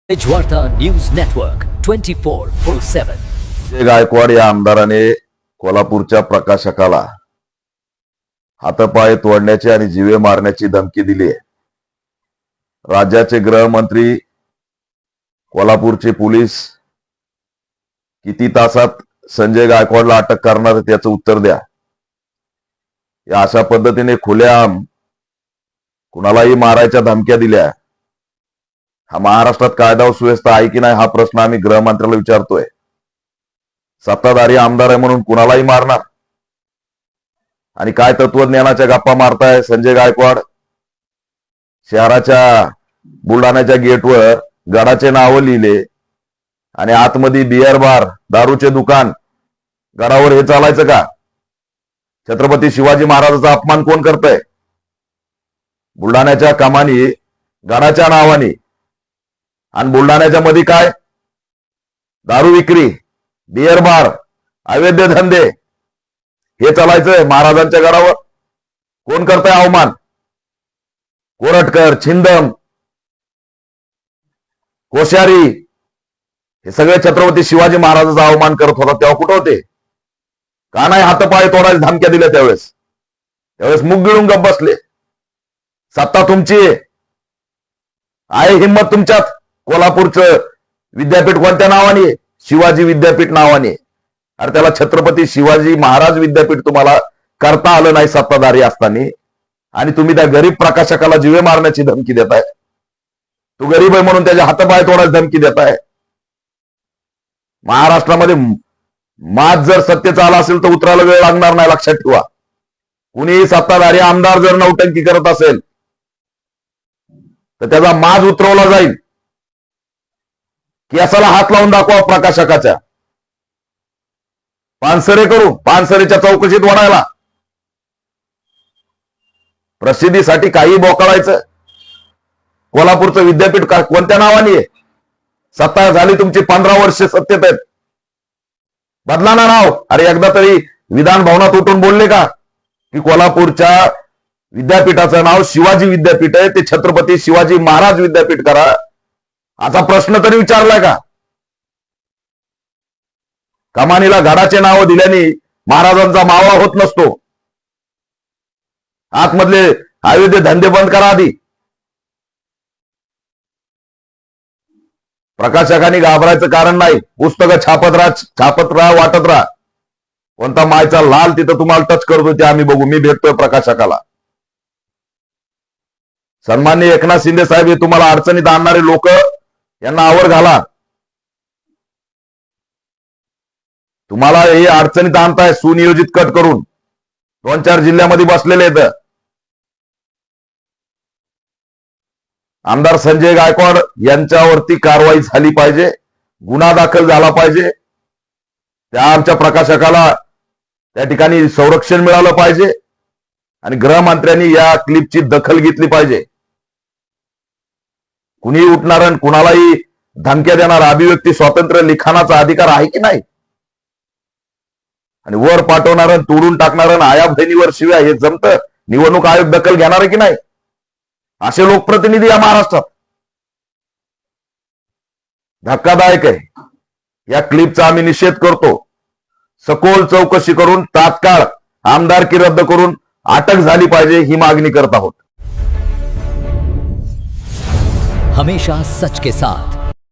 वार्ता news network 24/7. Sanjay Gaikwad या आमदाराने कोल्हापूरच्या प्रकाशकाला हातपाय तोडण्याची आणि जीवे मारण्याची धमकी दिली आहे. राज्याचे गृहमंत्री, कोल्हापूरचे पोलीस किती तासात संजय गायकवाडला अटक करणार त्याचं उत्तर द्या. या अशा पद्धतीने खुलेआम कुणालाही मारायच्या धमक्या दिल्या. हा महाराष्ट्रात कायदा व सुव्यवस्था आहे की नाही हा प्रश्न आम्ही गृहमंत्र्याला विचारतोय. सत्ताधारी आमदार आहे म्हणून कुणालाही मारणार आणि काय तत्वज्ञानाच्या गप्पा मारताय संजय गायकवाड. शहराच्या बुलढाण्याच्या गेटवर गडाचे नाव लिहिले आणि आतमध्ये बियर बार, दारूचे दुकान, गडावर हे चालायचं का? छत्रपती शिवाजी महाराजांचा अपमान कोण करतंय? बुलढाण्याच्या कमानी गडाच्या नावाने आणि बुलढाण्याच्या मध्ये काय दारू विक्री, बियर बार, अवैध धंदे हे चालायचंय महाराजांच्या गडावर. कोण करतंय अवमान? कोरटकर, छिंदम, कोश्यारी हे सगळे छत्रपती शिवाजी महाराजांचा अवमान करत होता. तेव्हा कुठं होते? का नाही हातपाय तोडायला धमक्या दिल्या? त्यावेळेस मुग गिळून गप बसले. सत्ता तुमची आहे, हिंमत तुमच्यात. कोल्हापूरचं विद्यापीठ कोणत्या नावाने? शिवाजी विद्यापीठ नावाने. अरे त्याला छत्रपती शिवाजी महाराज विद्यापीठ तुम्हाला करता आलं नाही सत्ताधारी असताना, आणि तुम्ही त्या गरीब प्रकाशकाला जीवे मारण्याची धमकी देताय. तू गरीब आहे म्हणून त्याच्या हातपाय तोडायची धमकी देताय. महाराष्ट्रामध्ये माज जर सत्य आला असेल तर उतरायला वेळ लागणार नाही, लक्षात ठेवा. कुणीही सत्ताधारी आमदार जर नौटंकी करत असेल तर त्याचा माज उतरवला जाईल. केसाला हात लावून दाखवा प्रकाशकाच्या. पानसरे करू, पानसरेच्या चौकशीत वळायला. प्रसिद्धीसाठी काही बोकाळायचं. कोल्हापूरचं विद्यापीठ कोणत्या नावाने आहे? सत्ता झाली तुमची 15 वर्ष सत्तेत आहेत. बदला ना नाव. अरे एकदा तरी विधान भवनात उठून बोलले का की कोल्हापूरच्या विद्यापीठाचं नाव शिवाजी विद्यापीठ आहे, ते छत्रपती शिवाजी महाराज विद्यापीठ करा, असा प्रश्न तरी विचारलाय का? कमानीला गडाचे नाव दिल्याने महाराजांचा मावळा होत नसतो. आतमधले अवैध धंदे बंद करा आधी. प्रकाशकांनी घाबरायचं कारण नाही. पुस्तकं छापत राहा, वाटत राहा. कोणता मायचा लाल तिथं तुम्हाला टच करतो ते आम्ही बघू. मी भेटतोय प्रकाशकाला. सन्माननीय एकनाथ शिंदे साहेब, हे तुम्हाला अडचणीत आणणारे लोक, यांना आवर घाला. तुम्हाला हे अडचणीत आणताय सुनियोजित कट करून. 2-4 जिल्ह्यामध्ये बसलेले आहेत. आमदार संजय गायकवाड यांच्यावरती कारवाई झाली पाहिजे, गुन्हा दाखल झाला पाहिजे. त्या आमच्या प्रकाशकाला त्या ठिकाणी संरक्षण मिळालं पाहिजे आणि गृहमंत्र्यांनी या क्लिपची दखल घेतली पाहिजे. कुणीही उठणार आणि कुणालाही धमक्या देणार. अभिव्यक्ती स्वातंत्र्य, लिखाणाचा अधिकार आहे की नाही? आणि वर पाठवणार, तोडून टाकणार, आया बहिणीवर शिव्या, हे जमतं? निवडणूक आयोग दखल घेणार आहे की नाही? असे लोकप्रतिनिधी या महाराष्ट्रात. धक्कादायक आहे. या क्लिपचा आम्ही निषेध करतो. सखोल चौकशी करून तात्काळ आमदारकी रद्द करून अटक झाली पाहिजे, ही मागणी करत आहोत. हमेशा सच के साथ